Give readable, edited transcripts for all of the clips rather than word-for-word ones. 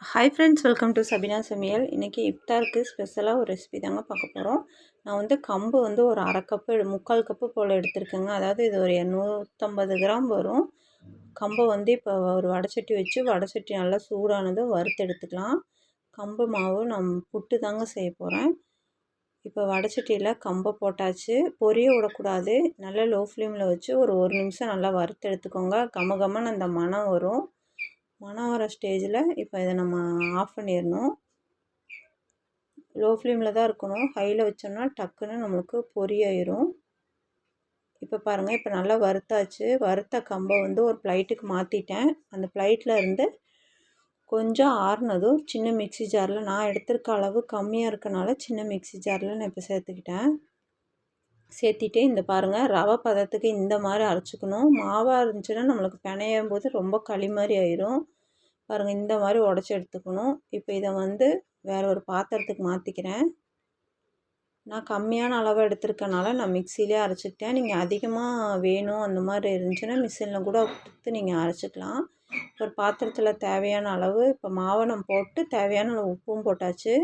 Hi friends, welcome to Sabina சமையல். இன்றைக்கி இஃப்தாருக்கு ஸ்பெஷலாக ஒரு ரெசிபி தாங்க பார்க்க போகிறோம். நான் கம்பு ஒரு அரை கப்பு 3/4 கப்பு போல் எடுத்திருக்கேங்க. அதாவது இது ஒரு 150 கிராம் வரும். கம்பை இப்போ ஒரு வடைச்சட்டி வச்சு வடைச்சட்டி நல்லா சூடானதும் வறுத்து எடுத்துக்கலாம். கம்பு மாவு புட்டு தாங்க செய்ய போகிறேன். இப்போ வடைச்சட்டியில் கம்பை போட்டாச்சு. பொரிய விடக்கூடாது. நல்லா லோ ஃப்ளேமில் வச்சு ஒரு நிமிஷம் நல்லா வறுத்து எடுத்துக்கோங்க. கமகமன்னு அந்த மணம் வரும். மணம் வர ஸ்டேஜில் இப்போ இதை நம்ம ஆஃப் பண்ணிடணும். லோ ஃப்ளேமில் தான் இருக்கணும். ஹையில் வச்சோம்னா டக்குன்னு நம்மளுக்கு பொரியாயிரும். இப்போ பாருங்கள், இப்போ நல்லா வறுத்தாச்சு. வறுத்த கம்பை ஒரு பிளேட்டுக்கு மாற்றிட்டேன். அந்த பிளேட்டில் இருந்து கொஞ்சம் ஆறுனதும் சின்ன மிக்சி ஜாரில், நான் எடுத்திருக்க அளவு கம்மியாக இருக்கனால சின்ன மிக்சி ஜாரில் நான் இப்போ சேர்த்துக்கிட்டேன். சேர்த்திட்டு இந்த பாருங்கள், ரவை பதத்துக்கு இந்த மாதிரி அரைச்சிக்கணும். மாவாக இருந்துச்சுன்னா நம்மளுக்கு பிணையும் போது ரொம்ப களி மாதிரி ஆயிரும். பாருங்கள், இந்த மாதிரி உடச்சி எடுத்துக்கணும். இப்போ இதை வேறு ஒரு பாத்திரத்துக்கு மாற்றிக்கிறேன். நான் கம்மியான அளவு எடுத்துருக்கனால நான் மிக்சிலே அரைச்சிக்கிட்டேன். நீங்கள் அதிகமாக வேணும் அந்த மாதிரி இருந்துச்சுன்னா மிஷினில் கூட கொடுத்து நீங்கள் அரைச்சிக்கலாம். ஒரு பாத்திரத்தில் தேவையான அளவு இப்போ மாவை போட்டு தேவையான அளவு உப்பும் போட்டாச்சு.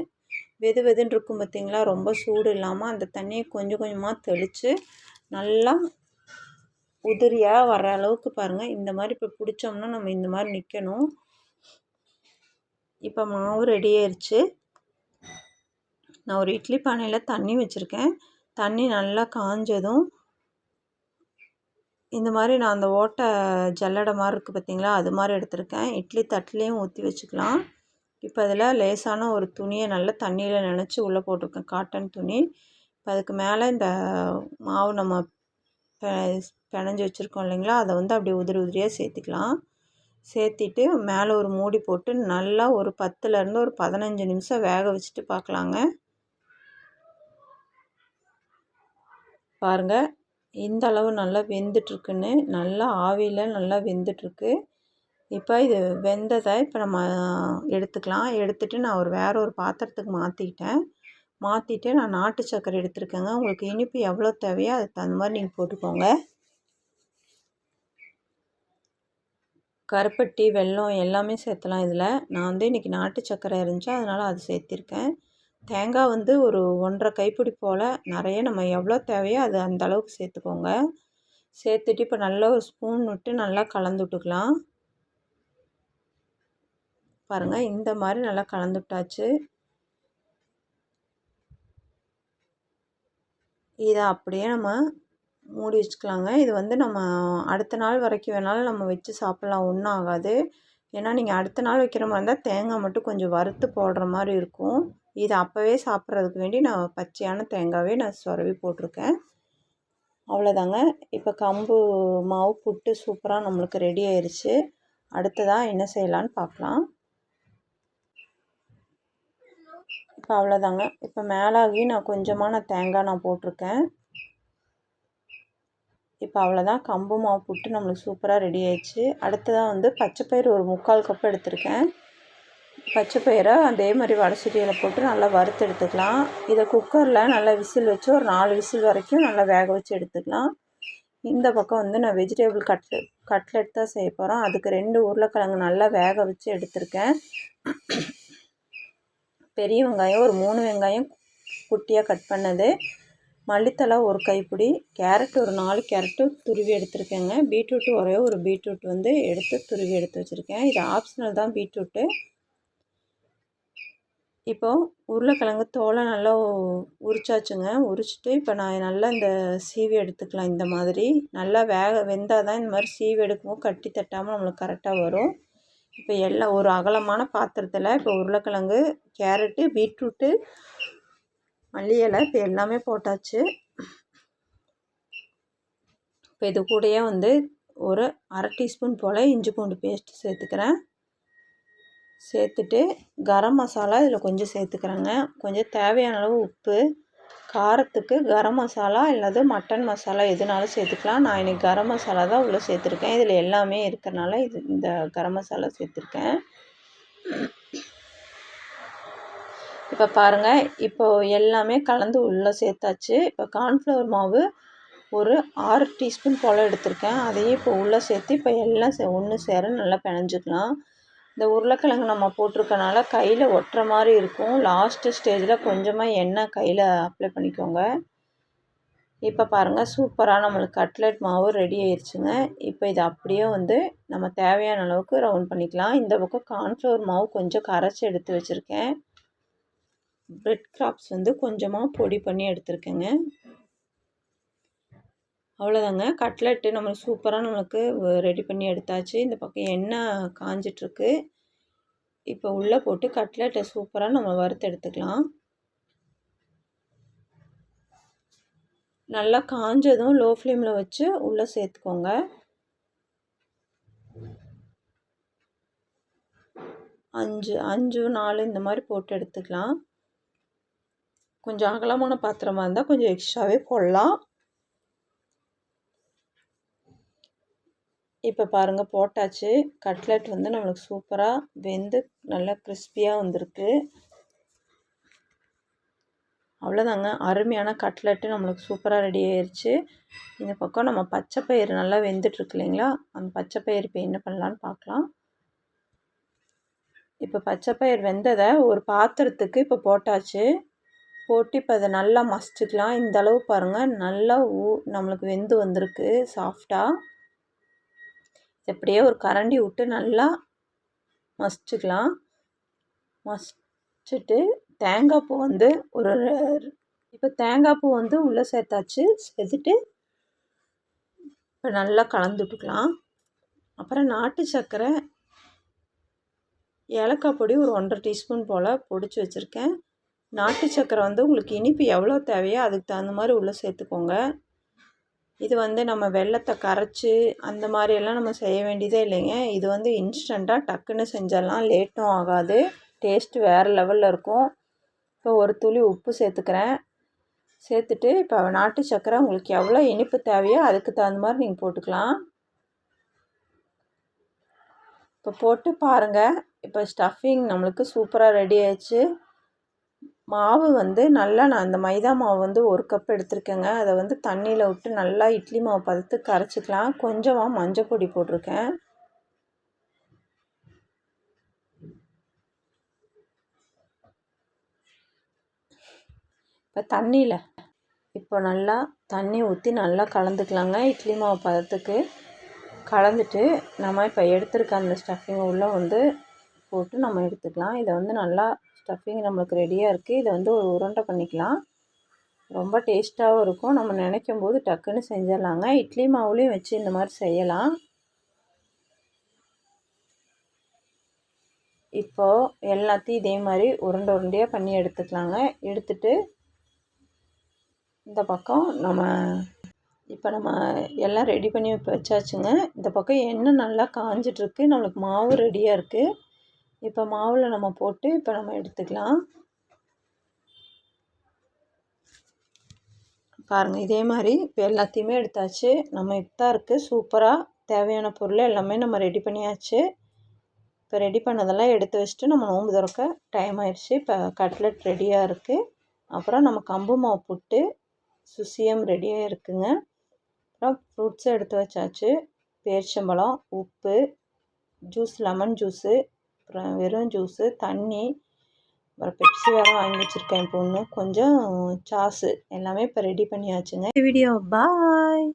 வெது வெதுன்னு இருக்கும் பார்த்திங்களா, ரொம்ப சூடு இல்லாமல் அந்த தண்ணியை கொஞ்சம் கொஞ்சமாக தெளித்து நல்லா உதிரியாக வர்ற அளவுக்கு பாருங்கள். இந்த மாதிரி இப்போ பிடிச்சோம்னா நம்ம இந்த மாதிரி நிற்கணும். இப்போ மாவு ரெடி ஆயிடுச்சு. நான் ஒரு இட்லி பானையில் தண்ணி வச்சுருக்கேன். தண்ணி நல்லா காஞ்சதும் இந்த மாதிரி நான் அந்த ஓட்டை ஜல்லடை மாதிரி இருக்குது பார்த்திங்களா, அது மாதிரி எடுத்திருக்கேன். இட்லி தட்டுலேயும் ஊற்றி வச்சுக்கலாம். இப்போ அதில் லேசான ஒரு துணியை நல்லா தண்ணியில் நனைச்சி உள்ளே போட்டிருக்கேன், காட்டன் துணி. இப்போ அதுக்கு மேலே இந்த மாவு நம்ம பிணைஞ்சி வச்சுருக்கோம் இல்லைங்களா, அதை அப்படியே உதிரி உதிரியாக சேர்த்துக்கலாம். சேர்த்திட்டு மேலே ஒரு மூடி போட்டு நல்லா ஒரு 10லேருந்து ஒரு 15 நிமிஷம் வேக வச்சுட்டு பார்க்கலாங்க. பாருங்கள், இந்த அளவு நல்லா வெந்துட்டுருக்குன்னு, நல்லா ஆவியில் நல்லா வெந்துட்டுருக்கு. இப்போ இது வெந்ததை இப்போ நம்ம எடுத்துக்கலாம். எடுத்துகிட்டு நான் வேறு ஒரு பாத்திரத்துக்கு மாற்றிட்டு நான் நாட்டு சர்க்கரை எடுத்துருக்கேங்க. உங்களுக்கு இனிப்பு எவ்வளோ தேவையோ அதுக்கு தகுந்த மாதிரி நீங்கள் போட்டுக்கோங்க. கருப்பட்டி, வெல்லம் எல்லாமே சேர்த்தலாம் இதில். நான் இன்றைக்கி நாட்டு சர்க்கரை இருந்துச்சு, அதனால் அது சேர்த்திருக்கேன். தேங்காய் ஒரு 1.5 கைப்பிடி போல் நிறைய நம்ம எவ்வளோ தேவையோ அது அந்த அளவுக்கு சேர்த்துக்கோங்க. சேர்த்துட்டு இப்போ நல்லா ஒரு ஸ்பூன் விட்டு நல்லா கலந்து விட்டுக்கலாம். பாருங்கள், இந்த மாதிரி நல்லா கலந்து விட்டாச்சு. இதை அப்படியே நம்ம மூடி வச்சுக்கலாங்க. இது நம்ம அடுத்த நாள் வரைக்கும் வேணாலும் நம்ம வச்சு சாப்பிட்லாம், ஒன்றும் ஆகாது. ஏன்னா நீங்கள் அடுத்த நாள் வைக்கிற மாதிரி இருந்தால் தேங்காய் மட்டும் கொஞ்சம் வறுத்து போடுற மாதிரி இருக்கும். இது அப்போவே சாப்பிட்றதுக்கு வேண்டி நான் பச்சையான தேங்காவே நான் சொரவி போட்டிருக்கேன். அவ்வளோதாங்க. இப்போ கம்பு மாவு புட்டு சூப்பராக நம்மளுக்கு ரெடி ஆயிடுச்சு. அடுத்ததாக என்ன செய்யலான்னு பார்க்கலாம். இப்போ அவ்வளோதாங்க. இப்போ மேலாகி நான் கொஞ்சமாக தேங்காய் போட்டிருக்கேன். இப்போ அவ்வளோதான், கம்பு மாவு புட்டு நம்மளுக்கு சூப்பராக ரெடி ஆயிடுச்சு. அடுத்ததாக பச்சைப்பயிறு ஒரு 3/4 கப்பு எடுத்திருக்கேன். பச்சைப்பயிரை அதே மாதிரி வடைச்சட்டியில் போட்டு நல்லா வறுத்து எடுத்துக்கலாம். இதை குக்கரில் நல்லா விசில் வச்சு ஒரு 4 விசில் வரைக்கும் நல்லா வேக வச்சு எடுத்துக்கலாம். இந்த பக்கம் நான் வெஜிடபிள் கட்லெட் தான் செய்ய போகிறோம். அதுக்கு 2 உருளைக்கிழங்கு நல்லா வேக வச்சு எடுத்திருக்கேன். பெரிய வெங்காயம் ஒரு 3 வெங்காயம் குட்டியாக கட் பண்ணது, மல்லித்தலை ஒரு கைப்பிடி, கேரட் ஒரு 4 கேரட்டு துருவி எடுத்துருக்கேங்க. பீட்ரூட்டு ஒரே ஒரு பீட்ரூட் எடுத்து துருவி எடுத்து வச்சுருக்கேன். இது ஆப்ஷனல் தான் பீட்ரூட்டு. இப்போது உருளைக்கிழங்கு தோலை நல்லா உரிச்சாச்சுங்க. உரிச்சிட்டு இப்போ நான் நல்லா இந்த சீவி எடுத்துக்கலாம். இந்த மாதிரி நல்லா வெந்தால் தான் இந்த மாதிரி சீவி எடுக்கும்போது கட்டி தட்டாமல் நம்மளுக்கு கரெக்டாக வரும். இப்போ எல்லாம் ஒரு அகலமான பாத்திரத்தில் இப்போ உருளைக்கிழங்கு, கேரட்டு, பீட்ரூட்டு, மல்லி இலை இப்போ எல்லாமே போட்டாச்சு. இப்போ இது கூடயே ஒரு அரை டீஸ்பூன் போல் இஞ்சி பூண்டு பேஸ்ட்டு சேர்த்துக்கிறேன். சேர்த்துட்டு கரம் மசாலா இதில் கொஞ்சம் சேர்த்துக்கிறேங்க. கொஞ்சம் தேவையான அளவு உப்பு, காரத்துக்கு கரம் மசாலா இல்லாது மட்டன் மசாலா எதுனாலும் சேர்த்துக்கலாம். நான் இன்றைக்கி கரம் மசாலா தான் உள்ளே சேர்த்துருக்கேன். இதில் எல்லாமே இருக்கிறனால இந்த கரம் மசாலா சேர்த்துருக்கேன். இப்போ பாருங்கள், இப்போது எல்லாமே கலந்து உள்ளே சேர்த்தாச்சு. இப்போ கார்ன்ஃப்ளவர் மாவு ஒரு 6 டீஸ்பூன் போல் எடுத்திருக்கேன். அதையும் இப்போ உள்ளே சேர்த்து இப்போ எல்லாம் ஒன்று சேர நல்லா பிணைஞ்சிக்கலாம். இந்த உருளைக்கிழங்கு நம்ம போட்டிருக்கனால கையில் ஒட்டுற மாதிரி இருக்கும். லாஸ்ட்டு ஸ்டேஜில் கொஞ்சமாக எண்ணெய் கையில் அப்ளை பண்ணிக்கோங்க. இப்போ பாருங்கள், சூப்பராக நம்மளுக்கு கட்லெட் மாவு ரெடி ஆயிடுச்சுங்க. இப்போ இதை அப்படியே வந்து நம்ம தேவையான அளவுக்கு ரவுண்ட் பண்ணிக்கலாம். இந்த பக்கம் கார்ன்ஃப்ளவர் மாவு கொஞ்சம் கரைச்சி எடுத்து வச்சுருக்கேன். பிரெட் கிராப்ஸ் வந்து கொஞ்சமாக பொடி பண்ணி எடுத்துருக்கேங்க. அவ்வளோதாங்க, கட்லெட்டு நம்மளுக்கு சூப்பராக நம்மளுக்கு ரெடி பண்ணி எடுத்தாச்சு. இந்த பக்கம் எண்ணெய் காஞ்சிட்ருக்கு. இப்போ உள்ளே போட்டு கட்லெட்டை சூப்பராக நம்ம வறுத்து எடுத்துக்கலாம். நல்லா காஞ்சதும் லோ ஃப்ளேமில் வச்சு உள்ளே சேர்த்துக்கோங்க. அஞ்சு 4 இந்த மாதிரி போட்டு எடுத்துக்கலாம். கொஞ்சம் அகலமான பாத்திரமாக இருந்தால் கொஞ்சம் எக்ஸ்ட்ராவே போடலாம். இப்போ பாருங்கள், போட்டாச்சு. கட்லெட் வந்து நம்மளுக்கு சூப்பராக வெந்து நல்லா கிறிஸ்பியாக வந்திருக்கு. அவ்வளோதாங்க, அருமையான கட்லெட்டு நம்மளுக்கு சூப்பராக ரெடி ஆயிடுச்சு. இந்த பக்கம் நம்ம பச்சை பயிறு நல்லா வெந்துட்டுருக்கு இல்லைங்களா, அந்த பச்சை பயிறு இப்போ என்ன பண்ணலான்னு பார்க்கலாம். இப்போ பச்சை பயிர் வெந்ததை ஒரு பாத்திரத்துக்கு இப்போ போட்டாச்சு. போட்டு இப்போ அதை நல்லா மசிச்சுக்கலாம். இந்த அளவு பாருங்கள், நல்லா நம்மளுக்கு வெந்து வந்திருக்கு சாஃப்டாக. எப்படியே ஒரு கரண்டி விட்டு நல்லா மசிச்சுக்கலாம். மசிச்சுட்டு தேங்காய் பூ வந்து இப்போ தேங்காய் பூ வந்து உள்ளே சேர்த்தாச்சு. சேர்த்துட்டு இப்போ நல்லா கலந்து விட்டுக்கலாம். அப்புறம் நாட்டு சர்க்கரை, ஏலக்காய் பொடி ஒரு 1½ டீஸ்பூன் போல் பொடிச்சு வச்சுருக்கேன். நாட்டு சர்க்கரை வந்து உங்களுக்கு இனிப்பு எவ்வளோ தேவையோ அதுக்கு தகுந்த மாதிரி உள்ளே சேர்த்துக்கோங்க. இது வந்து நம்ம வெல்லத்தை கரைச்சி அந்த மாதிரியெல்லாம் நம்ம செய்ய வேண்டியதே இல்லைங்க. இது வந்து இன்ஸ்டண்ட்டாக டக்குன்னு செஞ்சிடலாம், லேட்டும் ஆகாது, டேஸ்ட்டு வேறு லெவலில் இருக்கும். இப்போ ஒரு துளி உப்பு சேர்த்துக்கிறேன். சேர்த்துட்டு இப்போ நாட்டு சர்க்கரை உங்களுக்கு எவ்வளோ இனிப்பு தேவையோ அதுக்கு தகுந்த மாதிரி நீங்கள் போட்டுக்கலாம். இப்போ போட்டு பாருங்கள். இப்போ ஸ்டஃபிங் நம்மளுக்கு சூப்பராக ரெடி ஆயிடுச்சு. மாவு வந்து நல்லா நான் அந்த மைதா மாவு வந்து 1 கப் எடுத்திருக்கேங்க. அதை வந்து தண்ணியில் விட்டு நல்லா இட்லி மாவு பதத்துக்கு கரைச்சிக்கலாம். கொஞ்சமாக மஞ்சள் பொடி போட்டிருக்கேன். இப்போ தண்ணியில் இப்போ நல்லா தண்ணி ஊற்றி நல்லா கலந்துக்கலாங்க. இட்லி மாவு பதத்துக்கு கலந்துட்டு நம்ம இப்போ எடுத்துருக்க அந்த ஸ்டஃபிங்கை உள்ளே வந்து போட்டு நம்ம எடுத்துக்கலாம். இதை வந்து நல்லா ஸ்டஃபிங் நம்மளுக்கு ரெடியாக இருக்குது. இதை வந்து ஒரு உருண்டை பண்ணிக்கலாம். ரொம்ப டேஸ்ட்டாகவும் இருக்கும். நம்ம நினைக்கும் போது டக்குன்னு செஞ்சிடலாங்க. இட்லி மாவுலேயும் வச்சு இந்த மாதிரி செய்யலாம். இப்போது எல்லாத்தையும் இதே மாதிரி உருண்டையாக பண்ணி எடுத்துக்கலாங்க. எடுத்துட்டு இந்த பக்கம் இப்போ நம்ம எல்லாம் ரெடி பண்ணி வச்சாச்சுங்க. இந்த பக்கம் எண்ணெய் நல்லா காஞ்சிட்ருக்கு. நம்மளுக்கு மாவு ரெடியாக இருக்குது. இப்போ மாவில் நம்ம போட்டு இப்போ நம்ம எடுத்துக்கலாம். பாருங்கள், இதே மாதிரி இப்போ எல்லாத்தையுமே எடுத்தாச்சு. நம்ம இஃப்தாருக்கு சூப்பராக தேவையான பொருள் எல்லாமே நம்ம ரெடி பண்ணியாச்சு. இப்போ ரெடி பண்ணதெல்லாம் எடுத்து வச்சுட்டு நம்ம நோன்பு திறக்க டைம் ஆயிடுச்சு. இப்போ கட்லெட் ரெடியாக இருக்குது. அப்புறம் நம்ம கம்பு மாவு புட்டு சுசியம் ரெடியாக இருக்குங்க. அப்புறம் ஃப்ரூட்ஸை எடுத்து வச்சாச்சு. பேரிச்சம்பழம், உப்பு, ஜூஸ், லெமன் ஜூஸு, அப்புறம் வெறும் ஜூஸு, தண்ணி, அப்புறம் பெப்சி வேறு வாங்கி வச்சுருக்கேன் பொண்ணு, கொஞ்சம் சாஸு எல்லாமே இப்போ ரெடி பண்ணியாச்சுங்க. வீடியோ பாய்.